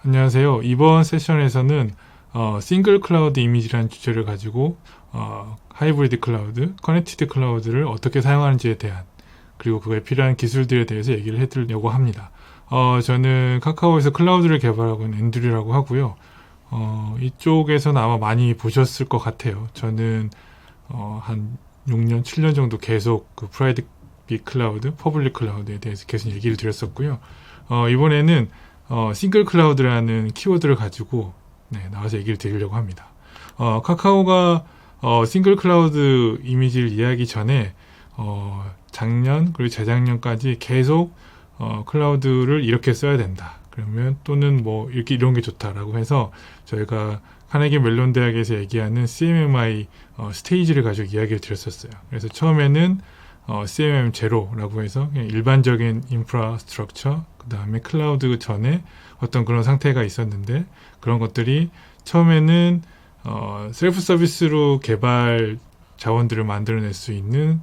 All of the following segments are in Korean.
안녕하세요. 이번 세션에서는 싱글 클라우드 이미지라는 주제를 가지고 하이브리드 클라우드, 커넥티드 클라우드를 어떻게 사용하는지에 대한 그리고 그거에 필요한 기술들에 대해서 얘기를 해드리려고 합니다. 저는 카카오에서 클라우드를 개발하고 있는 앤드류라고 하고요. 이쪽에서는 아마 많이 보셨을 것 같아요. 저는 한 6년, 7년 정도 계속 그 프라이빗 클라우드, 퍼블릭 클라우드에 대해서 계속 얘기를 드렸었고요. 이번에는 싱글 클라우드라는 키워드를 가지고 나와서 얘기를 드리려고 합니다. 카카오가 싱글 클라우드 이미지를 이해하기 전에 작년 그리고 재작년까지 계속 클라우드를 이렇게 써야 된다. 그러면 또는 뭐 이렇게 이런 게 좋다라고 해서 저희가 카네기 멜론 대학에서 얘기하는 CMMI 스테이지를 가지고 이야기를 드렸었어요. 그래서 처음에는 CMM 제로라고 해서 그냥 일반적인 인프라스트럭처, 그 다음에 클라우드 전에 어떤 그런 상태가 있었는데 그런 것들이 처음에는 셀프 서비스로 개발 자원들을 만들어낼 수 있는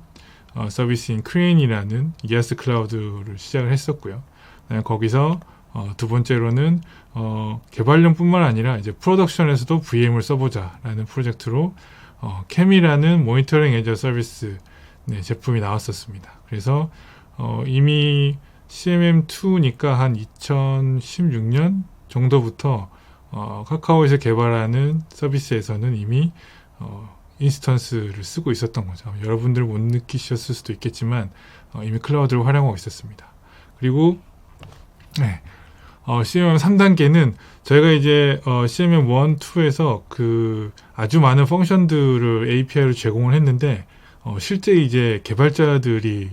서비스인 크레인이라는 이아스 클라우드를 시작을 했었고요. 거기서 두 번째로는 개발용뿐만 아니라 이제 프로덕션에서도 VM을 써보자라는 프로젝트로 캠이라는 모니터링 애저 서비스 제품이 나왔었습니다. 그래서 이미 CMM2니까 한 2016년 정도부터 카카오에서 개발하는 서비스에서는 이미 인스턴스를 쓰고 있었던 거죠. 여러분들 못 느끼셨을 수도 있겠지만 이미 클라우드를 활용하고 있었습니다. 그리고 CMM 3단계는 저희가 이제 CMM 1, 2에서 그 아주 많은 펑션들을 API로 제공을 했는데 실제 이제 개발자들이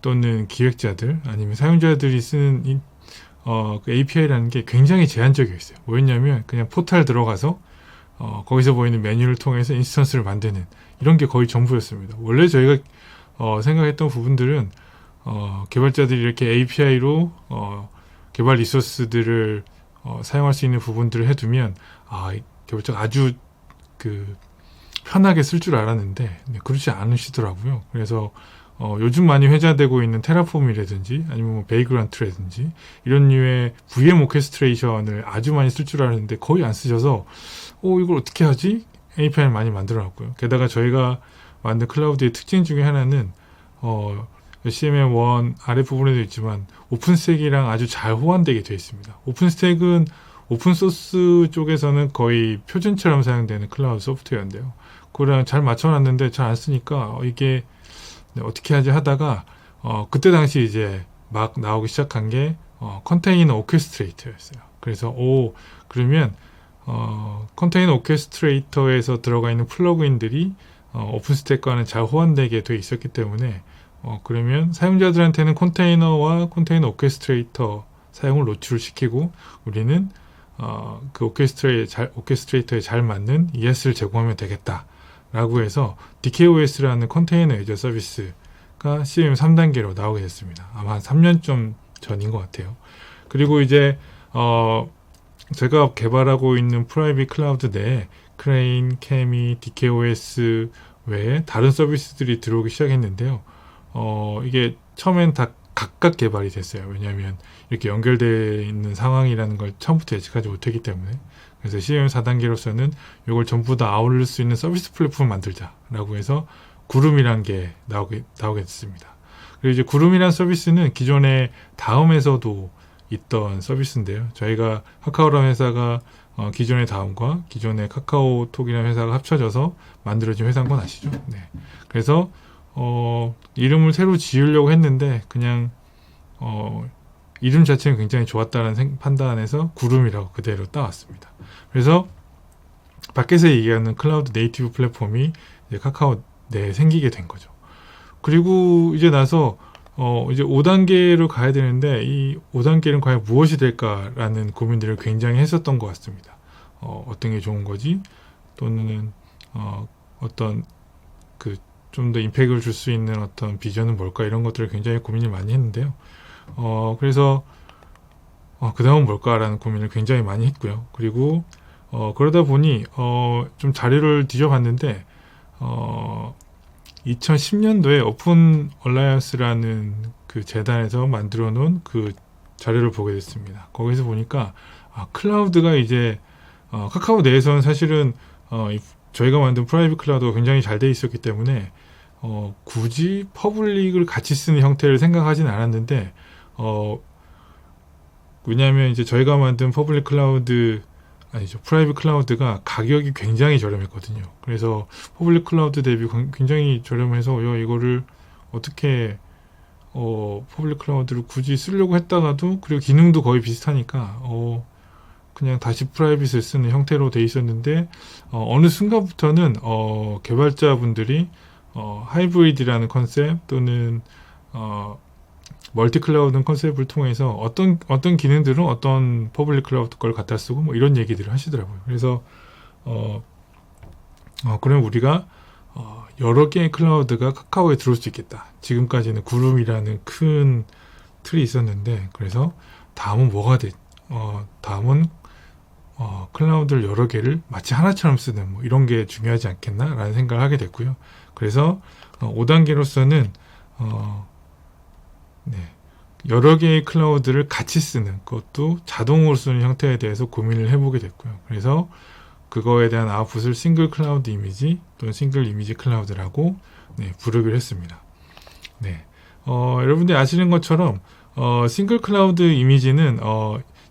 또는 기획자들 아니면 사용자들이 쓰는 그 API라는 게 굉장히 제한적이었어요. 뭐였냐면 그냥 포탈 들어가서 거기서 보이는 메뉴를 통해서 인스턴스를 만드는 이런 게 거의 전부였습니다. 원래 저희가 생각했던 부분들은 개발자들이 이렇게 API로 개발 리소스들을 사용할 수 있는 부분들을 해두면 개발자가 아주 그 편하게 쓸 줄 알았는데 그렇지 않으시더라고요. 그래서 요즘 많이 회자되고 있는 테라폼이라든지 아니면 뭐 베이그란트라든지 이런 류의 VM 오케스트레이션을 아주 많이 쓸 줄 알았는데 거의 안 쓰셔서 이걸 어떻게 하지? API를 많이 만들어놨고요. 게다가 저희가 만든 클라우드의 특징 중에 하나는 CMM1 아랫부분에도 있지만 오픈스택이랑 아주 잘 호환되게 되어 있습니다. 오픈스택은 오픈소스 쪽에서는 거의 표준처럼 사용되는 클라우드 소프트웨어인데요. 그거랑 잘 맞춰놨는데 잘 안 쓰니까 이게 어떻게 하지 하다가 그때 당시 이제 막 나오기 시작한 게 컨테이너 오케스트레이터였어요. 그래서 그러면 컨테이너 오케스트레이터에서 들어가 있는 플러그인들이 오픈스택과는 잘 호환되게 돼 있었기 때문에 그러면 사용자들한테는 컨테이너와 컨테이너 오케스트레이터 사용을 노출을 시키고 우리는 그 오케스트레이터에 잘 맞는 ES를 제공하면 되겠다라고 해서 DKOS라는 컨테이너 애저 서비스가 CM 3단계로 나오게 됐습니다. 아마 한 3년쯤 전인 것 같아요. 그리고 이제 제가 개발하고 있는 프라이빗 클라우드 내에 크레인, 케미, DKOS 외에 다른 서비스들이 들어오기 시작했는데요. 이게 처음엔 다 각각 개발이 됐어요. 왜냐하면 이렇게 연결되어 있는 상황이라는 걸 처음부터 예측하지 못했기 때문에. 그래서 CM 4단계로서는 이걸 전부 다 아울릴 수 있는 서비스 플랫폼을 만들자라고 해서 구름이란 게 나오게 됐습니다. 그리고 이제 구름이란 서비스는 기존에 다음에서도 있던 서비스인데요. 저희가 카카오라는 회사가 기존의 다음과 기존의 카카오톡이라는 회사가 합쳐져서 만들어진 회사인 건 아시죠? 네. 그래서 이름을 새로 지으려고 했는데 그냥 이름 자체는 굉장히 좋았다는 판단에서 구름이라고 그대로 따왔습니다. 그래서 밖에서 얘기하는 클라우드 네이티브 플랫폼이 이제 카카오 내에 생기게 된 거죠. 그리고 이제 나서 이제 5단계로 가야 되는데 이 5단계는 과연 무엇이 될까라는 고민들을 굉장히 했었던 것 같습니다. 어떤 게 좋은 거지? 또는 어떤 그 좀 더 임팩트를 줄 수 있는 어떤 비전은 뭘까? 이런 것들을 굉장히 고민을 많이 했는데요. 그래서 그 다음은 뭘까라는 고민을 굉장히 많이 했고요. 그리고 그러다 보니 좀 자료를 뒤져봤는데 2010년도에 오픈 얼라이언스라는 그 재단에서 만들어 놓은 그 자료를 보게 됐습니다. 거기서 보니까 클라우드가 이제 카카오 내에서는 사실은 저희가 만든 프라이빗 클라우드가 굉장히 잘 돼 있었기 때문에 굳이 퍼블릭을 같이 쓰는 형태를 생각하진 않았는데 왜냐하면 이제 저희가 만든 퍼블릭 클라우드 아니죠 프라이빗 클라우드가 가격이 굉장히 저렴했거든요. 그래서 퍼블릭 클라우드 대비 굉장히 저렴해서 이거를 어떻게 퍼블릭 클라우드를 굳이 쓰려고 했다가도 그리고 기능도 거의 비슷하니까 그냥 다시 프라이빗을 쓰는 형태로 돼 있었는데 어느 순간부터는 개발자분들이 하이브리드라는 컨셉 또는 멀티 클라우드 컨셉을 통해서 어떤 기능들은 어떤 퍼블릭 클라우드 걸 갖다 쓰고 뭐 이런 얘기들을 하시더라고요. 그래서 그럼 우리가 여러 개의 클라우드가 카카오에 들어올 수 있겠다. 지금까지는 구름이라는 큰 틀이 있었는데 그래서 다음은 다음은 클라우드를 여러 개를 마치 하나처럼 쓰는 뭐 이런 게 중요하지 않겠나라는 생각을 하게 됐고요. 그래서 5단계로서는 여러 개의 클라우드를 같이 쓰는 그것도 자동으로 쓰는 형태에 대해서 고민을 해보게 됐고요. 그래서 그거에 대한 아웃풋을 싱글 클라우드 이미지 또는 싱글 이미지 클라우드라고 부르기로 했습니다. 여러분들이 아시는 것처럼 싱글 클라우드 이미지는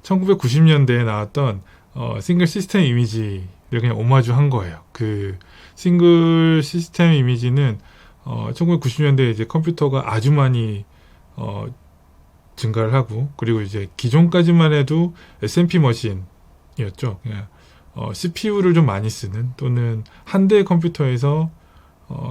1990년대에 나왔던 싱글 시스템 이미지를 그냥 오마주한 거예요. 그 싱글 시스템 이미지는 1990년대에 이제 컴퓨터가 아주 많이 증가를 하고 그리고 이제 기존까지만 해도 SMP 머신이었죠. 그냥 CPU를 좀 많이 쓰는 또는 한 대의 컴퓨터에서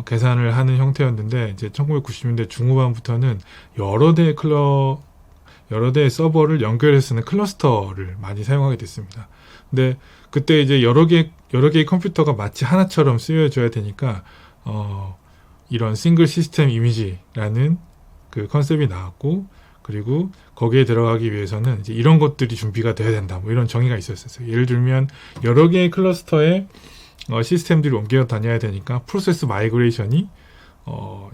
계산을 하는 형태였는데 이제 1990년대 중후반부터는 여러 대의 서버를 연결해서 쓰는 클러스터를 많이 사용하게 됐습니다. 근데 그때 이제 여러 개의 컴퓨터가 마치 하나처럼 쓰여져야 되니까 이런 싱글 시스템 이미지라는 그 컨셉이 나왔고 그리고 거기에 들어가기 위해서는 이제 이런 것들이 준비가 돼야 된다. 뭐 이런 정의가 있었어요. 예를 들면 여러 개의 클러스터에 시스템들이 옮겨 다녀야 되니까 프로세스 마이그레이션이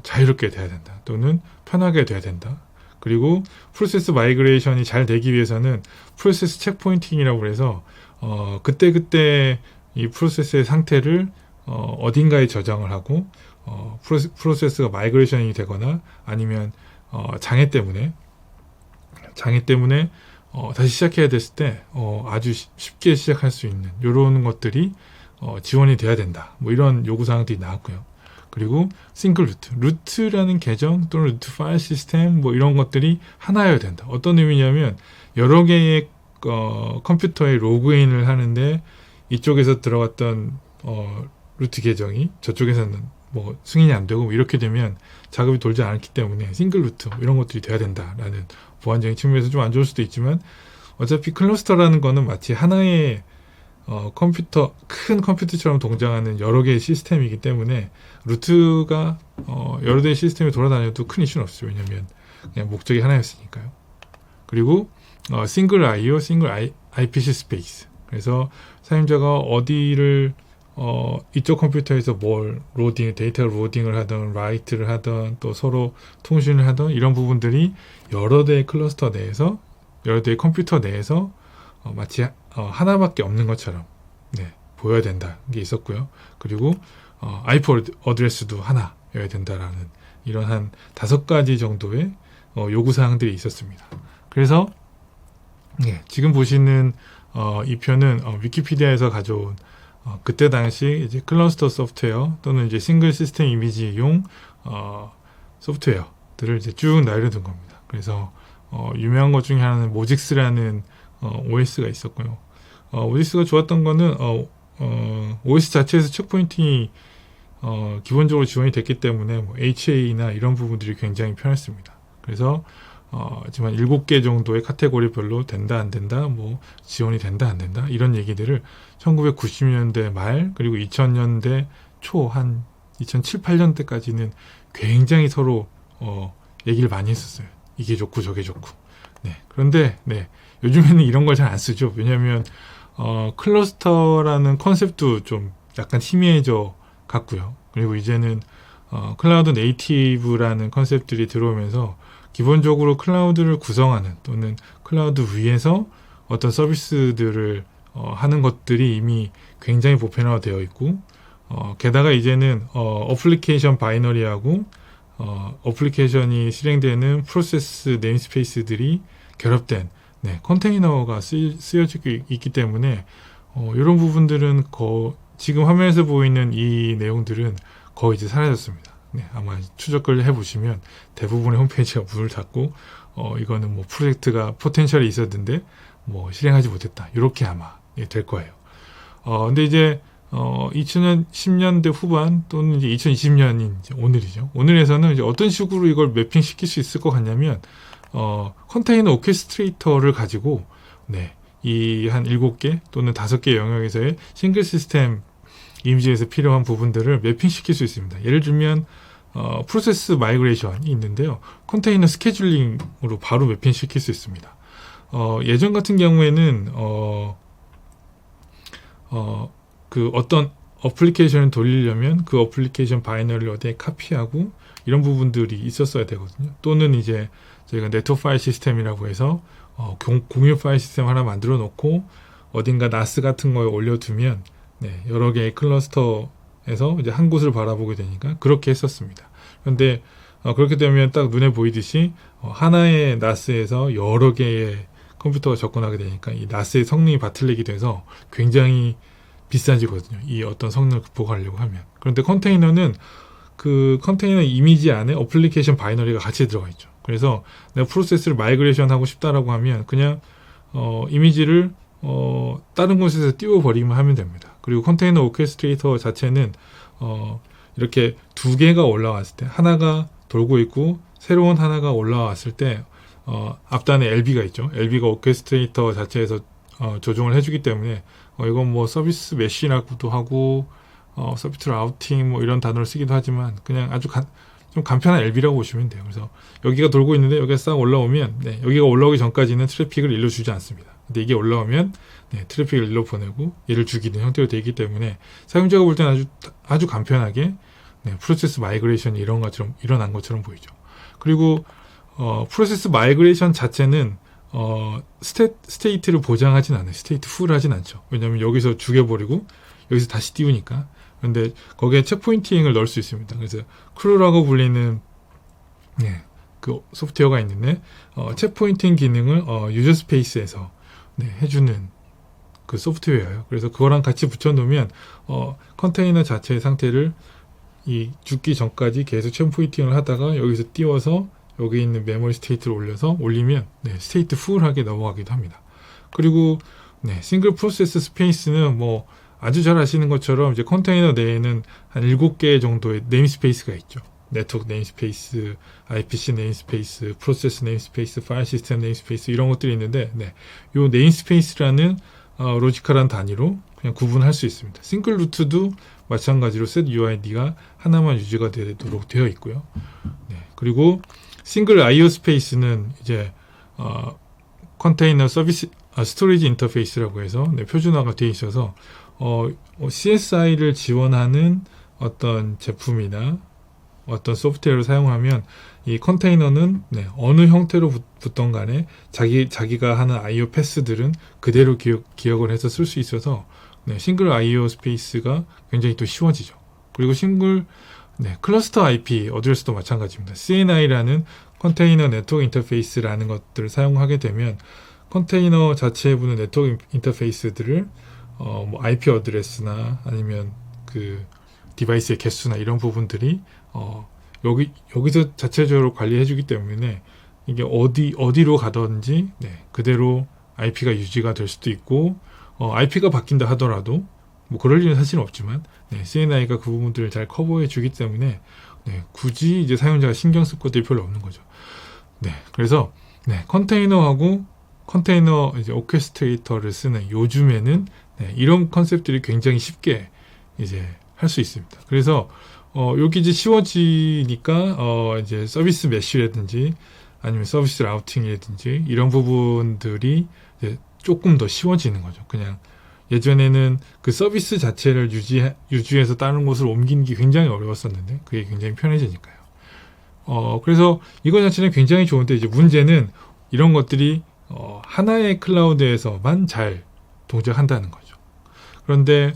자유롭게 돼야 된다. 또는 편하게 돼야 된다. 그리고 프로세스 마이그레이션이 잘 되기 위해서는 프로세스 체크포인팅이라고 해서 그때 이 프로세스의 상태를 어딘가에 저장을 하고 프로세스가 마이그레이션이 되거나 아니면 장애 때문에 다시 시작해야 됐을 때 아주 쉽게 시작할 수 있는 이런 것들이 지원이 돼야 된다. 뭐 이런 요구사항들이 나왔고요. 그리고 싱글 루트라는 계정 또는 루트 파일 시스템 뭐 이런 것들이 하나여야 된다. 어떤 의미냐면 여러 개의 컴퓨터에 로그인을 하는데 이쪽에서 들어갔던 루트 계정이 저쪽에서는 뭐 승인이 안 되고 뭐 이렇게 되면 작업이 돌지 않기 때문에 싱글 루트 이런 것들이 돼야 된다라는 보안적인 측면에서 좀 안 좋을 수도 있지만 어차피 클러스터라는 거는 마치 하나의 큰 컴퓨터처럼 동작하는 여러 개의 시스템이기 때문에 루트가 여러 대의 시스템이 돌아다녀도 큰 이슈는 없죠. 왜냐하면 그냥 목적이 하나였으니까요. 그리고 싱글 IO, 싱글 IPC 스페이스. 그래서 사용자가 어디를 이쪽 컴퓨터에서 데이터 로딩을 하든 라이트를 하든 또 서로 통신을 하든 이런 부분들이 여러 대의 클러스터 내에서 여러 대의 컴퓨터 내에서 마치 하나밖에 없는 것처럼 보여야 된다는 게 있었고요. 그리고 IP 어드레스도 하나여야 된다라는 이런 한 5가지 정도의 요구사항들이 있었습니다. 그래서 지금 보시는 이 표는 위키피디아에서 가져온 그때 당시 이제 클러스터 소프트웨어 또는 이제 싱글 시스템 이미지용 소프트웨어들을 이제 쭉 나열해둔 겁니다. 그래서 유명한 것 중에 하나는 모직스라는 OS가 있었고요. OS가 좋았던 거는 OS 자체에서 체크포인팅이 기본적으로 지원이 됐기 때문에 뭐 HA나 이런 부분들이 굉장히 편했습니다. 그래서 지금 한 7개 정도의 카테고리별로 된다 안 된다 뭐 지원이 된다 안 된다 이런 얘기들을 1990년대 말 그리고 2000년대 초 한 2007, 8년대까지는 굉장히 서로 얘기를 많이 했었어요. 이게 좋고 저게 좋고. 그런데 요즘에는 이런 걸 잘 안 쓰죠. 왜냐하면 클러스터라는 컨셉도 좀 약간 희미해져 갔고요. 그리고 이제는 클라우드 네이티브라는 컨셉들이 들어오면서 기본적으로 클라우드를 구성하는 또는 클라우드 위에서 어떤 서비스들을 하는 것들이 이미 굉장히 보편화되어 있고, 게다가 이제는 어플리케이션 바이너리하고 어플리케이션이 실행되는 프로세스 네임스페이스들이 결합된 컨테이너가 쓰여지고 있기 때문에 이런 부분들은 지금 화면에서 보이는 이 내용들은 거의 이제 사라졌습니다. 아마 추적을 해보시면 대부분의 홈페이지가 문을 닫고 이거는 뭐 프로젝트가 포텐셜이 있었는데 뭐 실행하지 못했다, 이렇게 아마 될 거예요. 근데 이제 2010년대 후반 또는 이제 2020년인 이제 오늘이죠. 오늘에서는 이제 어떤 식으로 이걸 매핑시킬 수 있을 것 같냐면 컨테이너 오케스트레이터를 가지고 이 한 7개 또는 5개 영역에서의 싱글 시스템 이미지에서 필요한 부분들을 매핑시킬 수 있습니다. 예를 들면 프로세스 마이그레이션이 있는데요. 컨테이너 스케줄링으로 바로 매핑시킬 수 있습니다. 예전 같은 경우에는 그 어떤 어플리케이션을 돌리려면 그 어플리케이션 바이너리를 어디에 카피하고 이런 부분들이 있었어야 되거든요. 또는 이제 저희가 네트워크 파일 시스템이라고 해서 공유 파일 시스템 하나 만들어 놓고 어딘가 NAS 같은 거에 올려두면 여러 개의 클러스터에서 이제 한 곳을 바라보게 되니까 그렇게 했었습니다. 그런데 그렇게 되면 딱 눈에 보이듯이 하나의 NAS에서 여러 개의 컴퓨터가 접근하게 되니까 이 NAS의 성능이 바틀리게 돼서 굉장히 비싸지거든요. 이 어떤 성능을 극복하려고 하면. 그런데 컨테이너는 그 컨테이너 이미지 안에 어플리케이션 바이너리가 같이 들어가 있죠. 그래서 내가 프로세스를 마이그레이션 하고 싶다라고 하면 그냥 이미지를 다른 곳에서 띄워버리면 하면 됩니다. 그리고 컨테이너 오케스트레이터 자체는 이렇게 2개가 올라왔을 때 하나가 돌고 있고 새로운 하나가 올라왔을 때 앞단에 LB가 있죠. LB가 오케스트레이터 자체에서 조정을 해주기 때문에 이건 뭐 서비스 메쉬라고도 하고 서비스 라우팅 뭐 이런 단어를 쓰기도 하지만 그냥 아주 좀 간편한 LB라고 보시면 돼요. 그래서 여기가 돌고 있는데 여기가 싹 올라오면 여기가 올라오기 전까지는 트래픽을 일로 주지 않습니다. 근데 이게 올라오면 트래픽을 일로 보내고 얘를 죽이는 형태로 되어 있기 때문에 사용자가 볼 때는 아주 간편하게 프로세스 마이그레이션이 일어난 것처럼 보이죠. 그리고 프로세스 마이그레이션 자체는 스테이트를 보장하진 않아요. 스테이트 풀 하진 않죠. 왜냐하면 여기서 죽여버리고 여기서 다시 띄우니까. 그런데 거기에 체크포인팅을 넣을 수 있습니다. 그래서 크루라고 불리는 그 소프트웨어가 있는데 체크포인팅 기능을 유저 스페이스에서 해주는 그 소프트웨어예요. 그래서 그거랑 같이 붙여놓으면 컨테이너 자체의 상태를 이 죽기 전까지 계속 체크포인팅을 하다가 여기서 띄워서 여기 있는 메모리 스테이트를 올리면 스테이트 풀하게 넘어가기도 합니다. 그리고 싱글 프로세스 스페이스는 뭐 아주 잘 아시는 것처럼 이제 컨테이너 내에는 한 7개 정도의 네임스페이스가 있죠. 네트워크 네임스페이스, IPC 네임스페이스, 프로세스 네임스페이스, 파일 시스템 네임스페이스 이런 것들이 있는데 요 네임스페이스라는 로지컬한 단위로 그냥 구분할 수 있습니다. 싱글 루트도 마찬가지로 set UID가 하나만 유지가 되도록 되어 있고요. 그리고 싱글 IO 스페이스는 이제 컨테이너 서비스 스토리지 인터페이스라고 해서 표준화가 되어 있어서 CSI를 지원하는 어떤 제품이나 어떤 소프트웨어를 사용하면 이 컨테이너는 어느 형태로 붙던 간에 자기가 하는 IO 패스들은 그대로 기억을 해서 쓸 수 있어서 싱글 IO 스페이스가 굉장히 또 쉬워지죠. 그리고 클러스터 IP 어드레스도 마찬가지입니다. CNI라는 컨테이너 네트워크 인터페이스라는 것들을 사용하게 되면 컨테이너 자체에 붙는 네트워크 인터페이스들을 뭐 IP 어드레스나 아니면 그 디바이스의 개수나 이런 부분들이 여기서 자체적으로 관리해주기 때문에 이게 어디로 가든지 그대로 IP가 유지가 될 수도 있고 IP가 바뀐다 하더라도 뭐 그럴 일은 사실은 없지만 CNI가 그 부분들을 잘 커버해주기 때문에 굳이 이제 사용자가 신경 쓸 것들이 별로 없는 거죠. 그래서 컨테이너하고 컨테이너 이제 오케스트레이터를 쓰는 요즘에는 이런 컨셉들이 굉장히 쉽게 이제 할 수 있습니다. 그래서 여기 이제 쉬워지니까 이제 서비스 메쉬라든지 아니면 서비스 라우팅이라든지 이런 부분들이 이제 조금 더 쉬워지는 거죠. 그냥 예전에는 그 서비스 자체를 유지해서 다른 곳으로 옮기는 게 굉장히 어려웠었는데 그게 굉장히 편해지니까요. 그래서 이거 자체는 굉장히 좋은데 이제 문제는 이런 것들이 하나의 클라우드에서만 잘 동작한다는 거죠. 그런데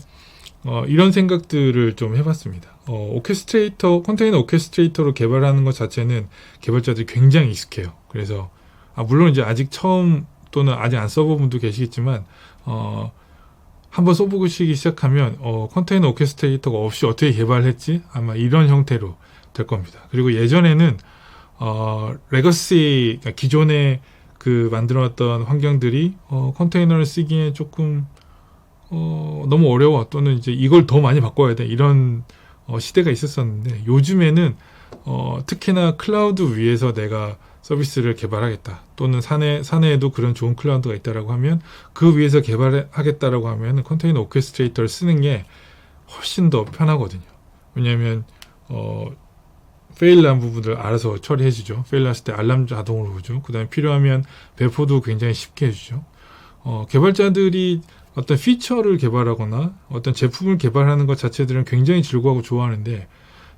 이런 생각들을 좀 해봤습니다. 컨테이너 오케스트레이터로 개발하는 것 자체는 개발자들이 굉장히 익숙해요. 그래서 물론 이제 아직 처음 또는 아직 안 써본 분도 계시겠지만 한번 써보시기 시작하면 컨테이너 오케스트레이터가 없이 어떻게 개발했지? 아마 이런 형태로 될 겁니다. 그리고 예전에는 레거시, 그러니까 기존에 그 만들어놨던 환경들이 컨테이너를 쓰기에 조금 너무 어려워, 또는 이제 이걸 더 많이 바꿔야 돼, 이런 시대가 있었었는데, 요즘에는 특히나 클라우드 위에서 내가 서비스를 개발하겠다, 또는 사내에도 그런 좋은 클라우드가 있다라고 하면 그 위에서 개발하겠다라고 하면 컨테이너 오케스트레이터를 쓰는 게 훨씬 더 편하거든요. 왜냐하면 페일 난 부분들 알아서 처리해주죠. 페일 났을 때 알람 자동으로 오죠. 그 다음에 필요하면 배포도 굉장히 쉽게 해주죠. 개발자들이 어떤 피처를 개발하거나 어떤 제품을 개발하는 것 자체들은 굉장히 즐거워하고 좋아하는데,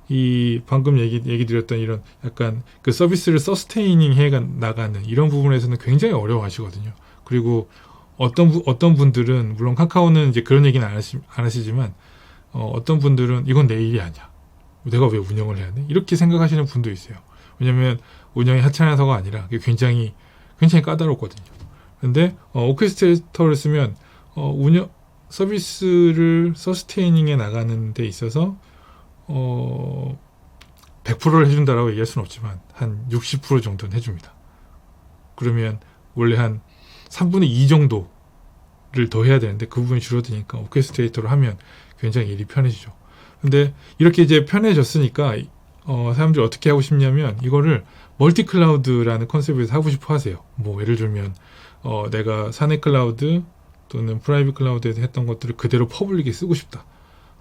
이 방금 얘기 드렸던 이런 약간 그 서비스를 서스테이닝 해 나가는 이런 부분에서는 굉장히 어려워하시거든요. 그리고 어떤 분들은, 물론 카카오는 이제 그런 얘기는 안 하시지만 어떤 분들은 이건 내 일이 아니야, 내가 왜 운영을 해야 돼? 이렇게 생각하시는 분도 있어요. 왜냐하면 운영이 하찮아서가 아니라 굉장히 까다롭거든요. 근데 오케스트레이터를 쓰면 서비스를 서스테이닝에 나가는 데 있어서 100%를 해준다라고 얘기할 수는 없지만 한 60% 정도는 해줍니다. 그러면 원래 한 3분의 2 정도를 더 해야 되는데 그 부분이 줄어드니까 오케스트레이터로 하면 굉장히 일이 편해지죠. 근데 이렇게 이제 편해졌으니까 사람들이 어떻게 하고 싶냐면 이거를 멀티 클라우드라는 컨셉에서 하고 싶어 하세요. 뭐 예를 들면 내가 사내 클라우드 또는 프라이빗 클라우드에서 했던 것들을 그대로 퍼블릭에 쓰고 싶다,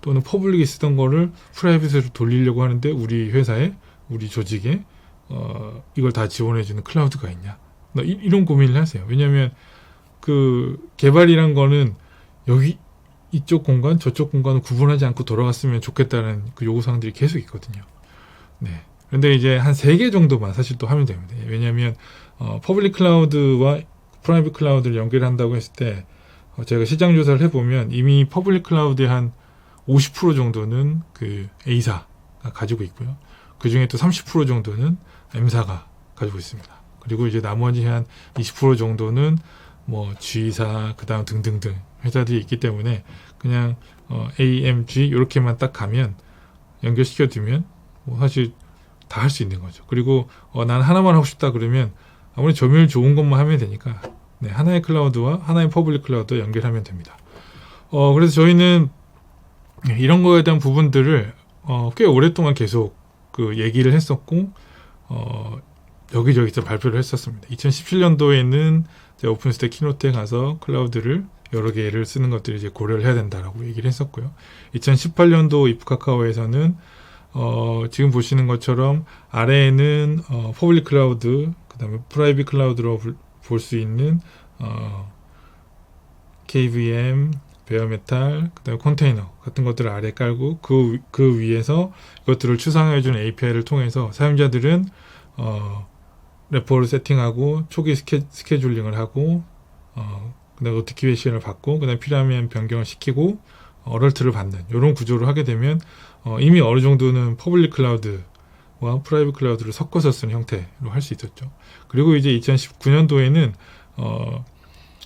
또는 퍼블릭에 쓰던 거를 프라이빗으로 돌리려고 하는데 우리 회사에, 우리 조직에 이걸 다 지원해주는 클라우드가 있냐, 이런 고민을 하세요. 왜냐하면 그 개발이란 거는 이쪽 공간 저쪽 공간을 구분하지 않고 돌아갔으면 좋겠다는 그 요구사항들이 계속 있거든요. 네. 그런데 이제 한 3개 정도만 사실 또 하면 됩니다. 왜냐하면 퍼블릭 클라우드와 프라이빗 클라우드를 연결한다고 했을 때 제가 시장 조사를 해보면 이미 퍼블릭 클라우드의 한 50% 정도는 그 A사가 가지고 있고요. 그 중에 또 30% 정도는 M사가 가지고 있습니다. 그리고 이제 나머지 한 20% 정도는 뭐 G사, 그 다음 등등등 회사들이 있기 때문에 그냥 A, M, G 이렇게만 딱 가면, 연결시켜두면 뭐 사실 다 할 수 있는 거죠. 그리고 난 하나만 하고 싶다 그러면 아무리 점유율 좋은 것만 하면 되니까 하나의 클라우드와 하나의 퍼블릭 클라우드 연결하면 됩니다. 그래서 저희는 이런 거에 대한 부분들을 꽤 오랫동안 계속 그 얘기를 했었고 여기저기서 발표를 했었습니다. 2017년도에는 오픈스택 키노트에 가서 클라우드를 여러 개를 쓰는 것들을 이제 고려를 해야 된다라고 얘기를 했었고요. 2018년도 이프카카오에서는 지금 보시는 것처럼 아래에는 퍼블릭 클라우드, 그 다음에 프라이빗 클라우드로 볼 수 있는 KVM, 베어메탈, 그 다음에 컨테이너 같은 것들을 아래에 깔고 그 위에서 이것들을 추상화해주는 API를 통해서 사용자들은 레포를 세팅하고 초기 스케줄링을 하고 그 다음에 노티피케이션을 받고 그 다음에 필요하면 변경을 시키고 어럴트를 받는 이런 구조를 하게 되면 이미 어느 정도는 퍼블릭 클라우드와 프라이빗 클라우드를 섞어서 쓰는 형태로 할 수 있었죠. 그리고 이제 2019년도에는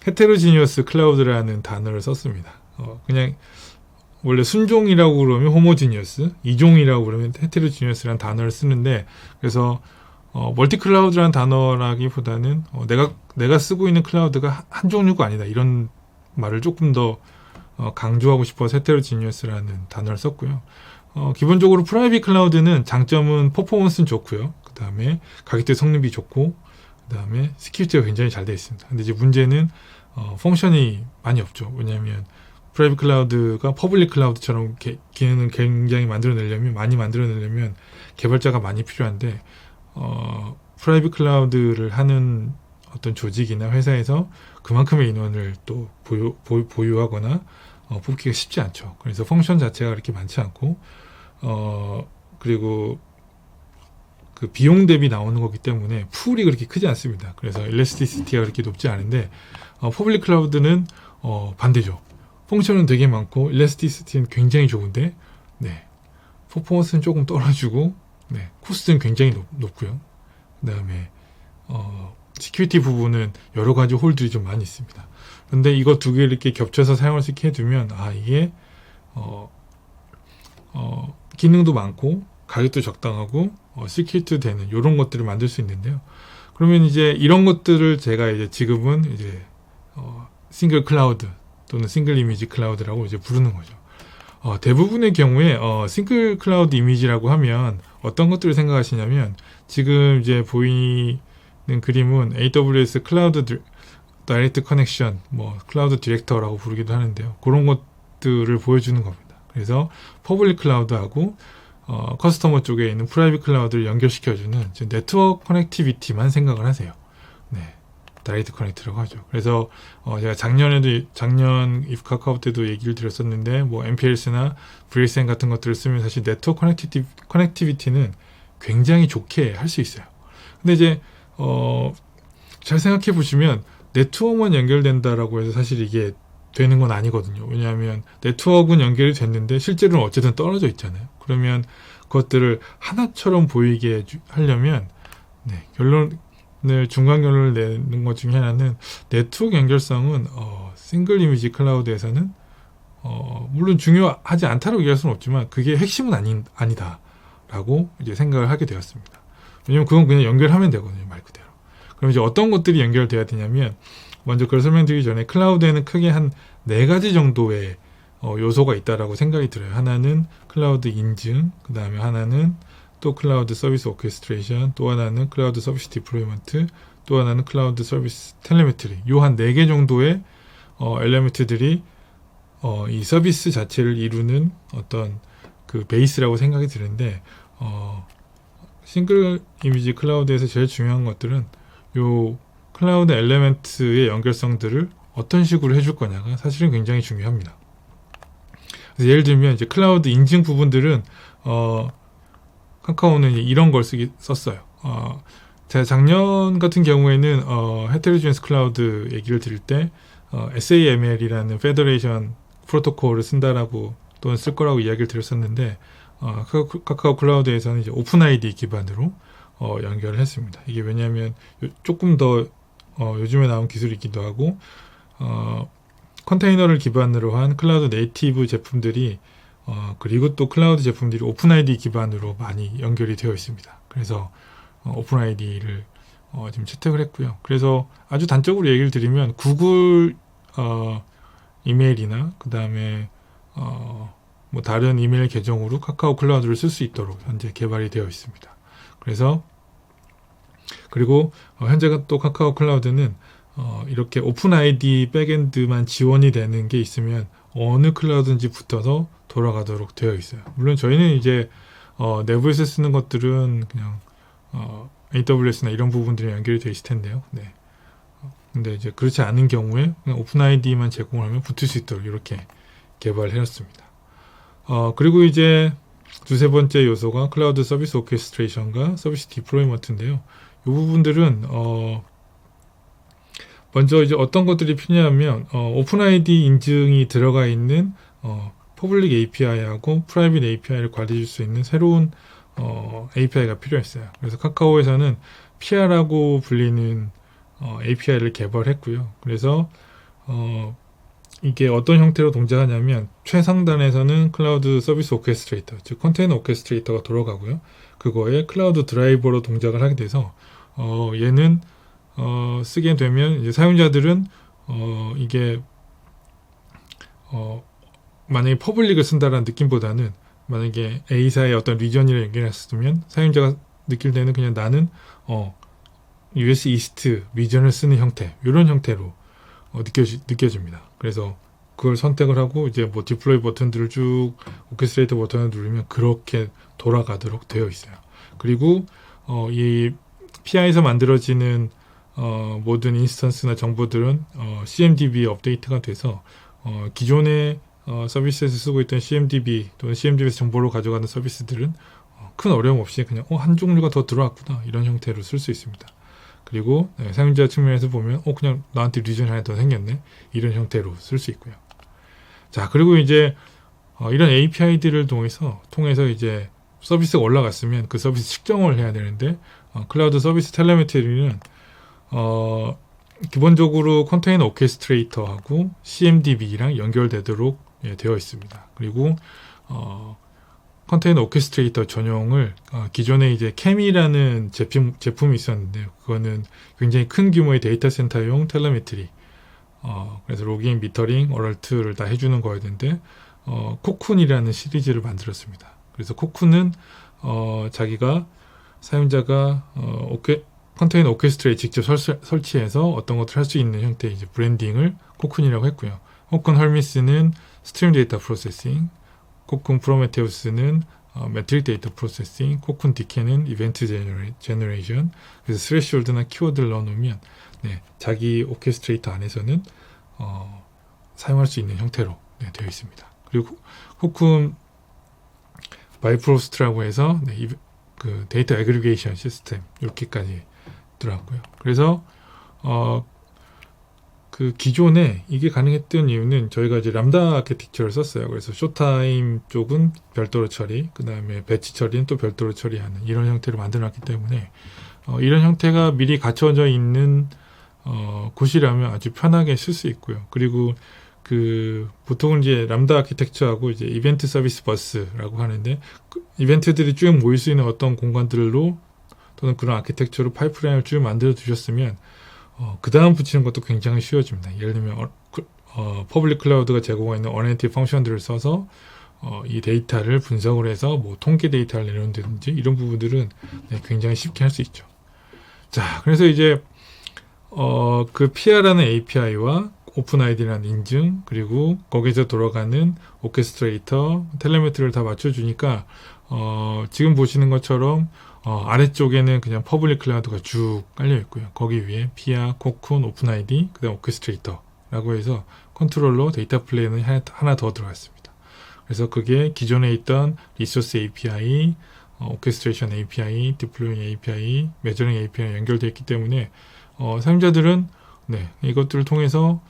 헤테로지니어스 클라우드라는 단어를 썼습니다. 그냥 원래 순종이라고 그러면 호모지니어스, 이종이라고 그러면 헤테로지니어스라는 단어를 쓰는데, 그래서 멀티 클라우드라는 단어라기보다는 내가 쓰고 있는 클라우드가 한 종류가 아니다, 이런 말을 조금 더 강조하고 싶어서 헤테로지니어스라는 단어를 썼고요. 기본적으로 프라이빗 클라우드는 장점은 퍼포먼스는 좋고요. 그 다음에 가격대 성능비 좋고, 그 다음에 스키유티가 굉장히 잘 되어 있습니다. 근데 이제 문제는 펑션이 많이 없죠. 왜냐하면 프라이빗 클라우드가 퍼블릭 클라우드처럼 기능을 굉장히 많이 만들어내려면 개발자가 많이 필요한데, 프라이빗 클라우드를 하는 어떤 조직이나 회사에서 그만큼의 인원을 또 보유하거나 뽑기가 쉽지 않죠. 그래서 펑션 자체가 그렇게 많지 않고, 그리고 그 비용 대비 나오는 거기 때문에 풀이 그렇게 크지 않습니다. 그래서 일래스티시티가 그렇게 높지 않은데 퍼블릭 클라우드는 반대죠. 펑션은 되게 많고 일래스티시티는 굉장히 좋은데 네, 퍼포먼스는 조금 떨어지고 네, 코스트는 굉장히 높고요. 그 다음에 시큐리티 부분은 여러 가지 홀들이 좀 많이 있습니다. 근데 이거 두 개를 이렇게 겹쳐서 사용할 수 있게 해두면 이게 기능도 많고 가격도 적당하고 시큐리티도 되는 이런 것들을 만들 수 있는데요. 그러면 이제 이런 것들을 제가 이제 지금은 이제 싱글 클라우드 또는 싱글 이미지 클라우드라고 이제 부르는 거죠. 대부분의 경우에 싱글 클라우드 이미지라고 하면 어떤 것들을 생각하시냐면 지금 이제 보이는 그림은 AWS 클라우드 다이렉트 커넥션, 클라우드 디렉터라고 부르기도 하는데요. 그런 것들을 보여주는 겁니다. 그래서 퍼블릭 클라우드하고 커스터머 쪽에 있는 프라이빗 클라우드를 연결시켜주는 네트워크 커넥티비티만 생각을 하세요. 네, 다이렉트 커넥트라고 하죠. 그래서 제가 작년 카카오 때도 얘기를 드렸었는데 MPLS나 VXN 같은 것들을 쓰면 사실 네트워크 커넥티비티는 굉장히 좋게 할 수 있어요. 근데 이제 잘 생각해 보시면 네트워크만 연결된다라고 해서 사실 이게 되는 건 아니거든요. 왜냐하면 네트워크는 연결이 됐는데 실제로는 어쨌든 떨어져 있잖아요. 그러면 그것들을 하나처럼 보이게 하려면 중간 결론을 내는 것 중에 하나는 네트워크 연결성은 싱글 이미지 클라우드에서는 물론 중요하지 않다고 얘기할 수는 없지만 그게 핵심은 아니다라고 이제 생각을 하게 되었습니다. 왜냐면 그건 그냥 연결하면 되거든요, 말 그대로. 그럼 이제 어떤 것들이 연결돼야 되냐면 먼저 그걸 설명드리기 전에 클라우드에는 크게 한 4가지 정도의 요소가 있다라고 생각이 들어요. 하나는 클라우드 인증, 그 다음에 하나는 또 클라우드 서비스 오케스트레이션, 또 하나는 클라우드 서비스 디플로이먼트, 또 하나는 클라우드 서비스 텔레메트리. 요 한 4개 정도의 엘리먼트들이 이 서비스 자체를 이루는 어떤 그 베이스라고 생각이 드는데 싱글 이미지 클라우드에서 제일 중요한 것들은 요 클라우드 엘리먼트의 연결성들을 어떤 식으로 해줄 거냐가 사실은 굉장히 중요합니다. 그래서 예를 들면 이제 클라우드 인증 부분들은 카카오는 이런 걸 썼어요. 제가 작년 같은 경우에는 헤테로지니어스 클라우드 얘기를 드릴 때 SAML이라는 페더레이션 프로토콜을 쓴다라고 또는 쓸 거라고 이야기를 드렸었는데 카카오 클라우드에서는 이제 오픈 아이디 기반으로 연결을 했습니다. 이게 왜냐하면 조금 더 요즘에 나온 기술이기도 하고 컨테이너를 기반으로 한 클라우드 네이티브 제품들이 그리고 또 클라우드 제품들이 오픈 아이디 기반으로 많이 연결이 되어 있습니다. 그래서 오픈 아이디를 지금 채택을 했고요. 그래서 아주 단적으로 얘기를 드리면 구글 이메일이나 그 다음에 다른 이메일 계정으로 카카오 클라우드를 쓸 수 있도록 현재 개발이 되어 있습니다. 그리고 현재 또 카카오 클라우드는 이렇게 오픈 아이디 백엔드만 지원이 되는 게 있으면 어느 클라우드인지 붙어서 돌아가도록 되어 있어요. 물론 저희는 이제 내부에서 쓰는 것들은 그냥 AWS나 이런 부분들이 연결이 되어 있을 텐데요. 네. 근데 이제 그렇지 않은 경우에 그냥 오픈 아이디만 제공을 하면 붙을 수 있도록 이렇게 개발을 해놨습니다. 그리고 이제 두세 번째 요소가 클라우드 서비스 오케스트레이션과 서비스 디플로이먼트인데요. 이 부분들은 먼저 이제 어떤 것들이 필요하면 오픈 아이디 인증이 들어가 있는 퍼블릭 API하고 프라이빗 API를 관리해 줄 수 있는 새로운 API가 필요했어요. 그래서 카카오에서는 PR라고 불리는 API를 개발했고요. 그래서 이게 어떤 형태로 동작하냐면 최상단에서는 클라우드 서비스 오케스트레이터, 즉 컨테이너 오케스트레이터가 돌아가고요. 그거에 클라우드 드라이버로 동작을 하게 돼서 얘는 쓰게 되면 이제 사용자들은 이게 만약에 퍼블릭을 쓴다라는 느낌보다는 만약에 A사의 어떤 리전이랑 연결했으면 사용자가 느낄 때는 그냥 나는 US 이스트 리전을 쓰는 형태, 이런 형태로 느껴집니다. 그래서 그걸 선택을 하고 이제 디플로이 버튼들을 쭉 오케스트레이터 버튼을 누르면 그렇게 돌아가도록 되어 있어요. 그리고 이 PI에서 만들어지는 모든 인스턴스나 정보들은 CMDB에 업데이트가 돼서 기존의 서비스에서 쓰고 있던 CMDB 또는 CMDB에서 정보를 가져가는 서비스들은 큰 어려움 없이 그냥 한 종류가 더 들어왔구나 이런 형태로 쓸 수 있습니다. 그리고 사용자 측면에서 보면 그냥 나한테 리전 하나 더 생겼네 이런 형태로 쓸 수 있고요. 자, 그리고 이제 이런 API들을 통해서 이제 서비스가 올라갔으면 그 서비스 측정을 해야 되는데 클라우드 서비스 텔레메트리는 기본적으로 컨테이너 오케스트레이터하고 CMDB랑 연결되도록 되어 있습니다. 그리고 컨테이너 오케스트레이터 전용을 기존에 이제 캠이라는 제품이 있었는데 그거는 굉장히 큰 규모의 데이터 센터용 텔레메트리 그래서 로깅, 미터링, 어럴트를 다 해주는 거였는데 코쿤이라는 시리즈를 만들었습니다. 그래서 코쿤은 자기가 사용자가 컨테이너 오케스트레에 직접 설치해서 어떤 것들을 할 수 있는 형태의 이제 브랜딩을 코쿤이라고 했고요. 코쿤 헐미스는 스트림 데이터 프로세싱, 코쿤 프로메테우스는 매트릭 데이터 프로세싱, 코쿤 디케는 이벤트 제너레이션. 그래서 스레시홀드나 키워드를 넣어놓으면 자기 오케스트레이터 안에서는 사용할 수 있는 형태로 되어 있습니다. 그리고 코쿤 바이프로스트라고 해서 그 데이터 애그리게이션 시스템 이렇게까지 들어왔고요. 그래서 그 기존에 이게 가능했던 이유는 저희가 이제 람다 아키텍처를 썼어요. 그래서 쇼타임 쪽은 별도로 처리, 그 다음에 배치 처리는 또 별도로 처리하는 이런 형태로 만들어놨기 때문에 이런 형태가 미리 갖춰져 있는 곳이라면 아주 편하게 쓸 수 있고요. 그리고 그 보통은 이제 람다 아키텍처하고 이제 이벤트 서비스 버스라고 하는데 이벤트들이 쭉 모일 수 있는 어떤 공간들로 또는 그런 아키텍처로 파이프라인을 쭉 만들어 두셨으면 그 다음 붙이는 것도 굉장히 쉬워집니다. 예를 들면 퍼블릭 클라우드가 제공하는 어널리틱 펑션들을 써서 이 데이터를 분석을 해서 뭐 통계 데이터를 내놓는다든지 이런 부분들은 굉장히 쉽게 할 수 있죠. 자, 그래서 이제 그 PR라는 API와 오픈아이디라는 인증 그리고 거기서 돌아가는 오케스트레이터 텔레메트리를 다 맞춰주니까 지금 보시는 것처럼 아래쪽에는 그냥 퍼블릭 클라우드가 쭉 깔려 있고요. 거기 위에 PR, 코쿤, 오픈아이디, 그 다음 오케스트레이터라고 해서 컨트롤러 데이터 플레이는 하나 더 들어갔습니다. 그래서 그게 기존에 있던 리소스 API, 오케스트레이션 API, 디플로잉 API, 메저링 API 연결되어 있기 때문에 사용자들은 이것들을 통해서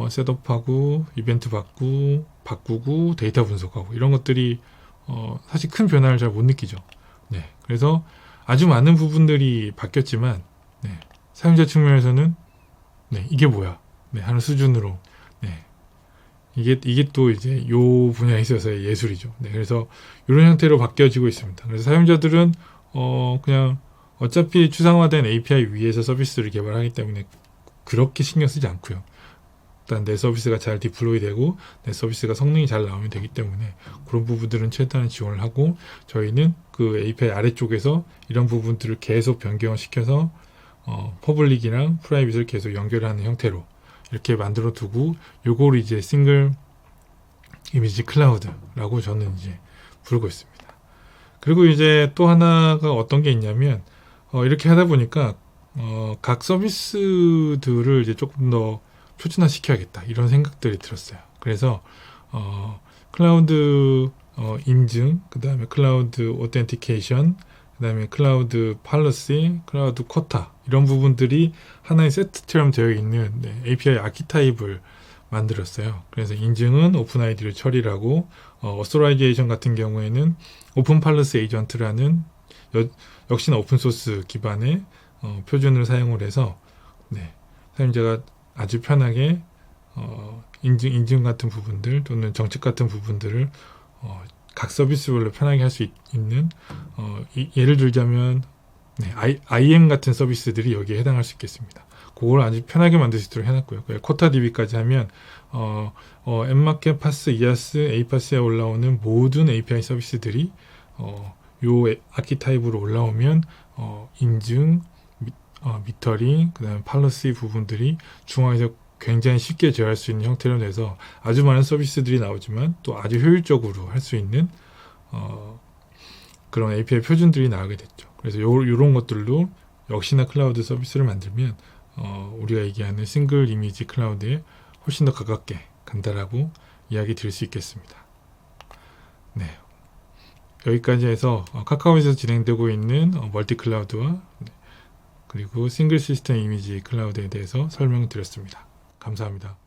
셋업하고 이벤트 바꾸고 데이터 분석하고 이런 것들이 사실 큰 변화를 잘 못 느끼죠. 그래서 아주 많은 부분들이 바뀌었지만 사용자 측면에서는 이게 뭐야 하는 수준으로 이게 또 이제 요 분야에 있어서의 예술이죠. 그래서 이런 형태로 바뀌어지고 있습니다. 그래서 사용자들은 그냥 어차피 추상화된 API 위에서 서비스를 개발하기 때문에 그렇게 신경 쓰지 않고요. 일단 내 서비스가 잘 디플로이 되고 내 서비스가 성능이 잘 나오면 되기 때문에 그런 부분들은 최대한 지원을 하고 저희는 그 API 아래쪽에서 이런 부분들을 계속 변경을 시켜서 퍼블릭이랑 프라이빗을 계속 연결하는 형태로 이렇게 만들어 두고 요거를 이제 싱글 이미지 클라우드라고 저는 이제 부르고 있습니다. 그리고 이제 또 하나가 어떤 게 있냐면 이렇게 하다 보니까 각 서비스들을 이제 조금 더 표준화시켜야겠다 이런 생각들이 들었어요. 그래서 클라우드 인증, 그 다음에 클라우드 오텐티케이션, 그 다음에 클라우드 팔러시, 클라우드 쿼타 이런 부분들이 하나의 세트처럼 되어 있는 API 아키타입을 만들었어요. 그래서 인증은 오픈아이디를 처리를 하고 어소라이제이션 같은 경우에는 오픈 팔러시 에이전트라는 역시나 오픈소스 기반의 표준을 사용을 해서 사용자가 아주 편하게 인증 같은 부분들 또는 정책 같은 부분들을 각 서비스별로 편하게 할 수 있는 예를 들자면 IM 같은 서비스들이 여기에 해당할 수 있겠습니다. 그걸 아주 편하게 만들 수 있도록 해놨고요. 코타DB까지 하면 엠마켓, 파스, 이아스, 에이파스에 올라오는 모든 API 서비스들이 요 아키타입으로 올라오면 인증, 미터링, 그 다음에 팔러시 부분들이 중앙에서 굉장히 쉽게 제어할 수 있는 형태로 돼서 아주 많은 서비스들이 나오지만 또 아주 효율적으로 할 수 있는 그런 API 표준들이 나오게 됐죠. 그래서 요런 것들로 역시나 클라우드 서비스를 만들면 우리가 얘기하는 싱글 이미지 클라우드에 훨씬 더 가깝게 간다라고 이야기 드릴 수 있겠습니다. 여기까지 해서 카카오에서 진행되고 있는 멀티 클라우드와 그리고 싱글 시스템 이미지 클라우드에 대해서 설명드렸습니다. 감사합니다.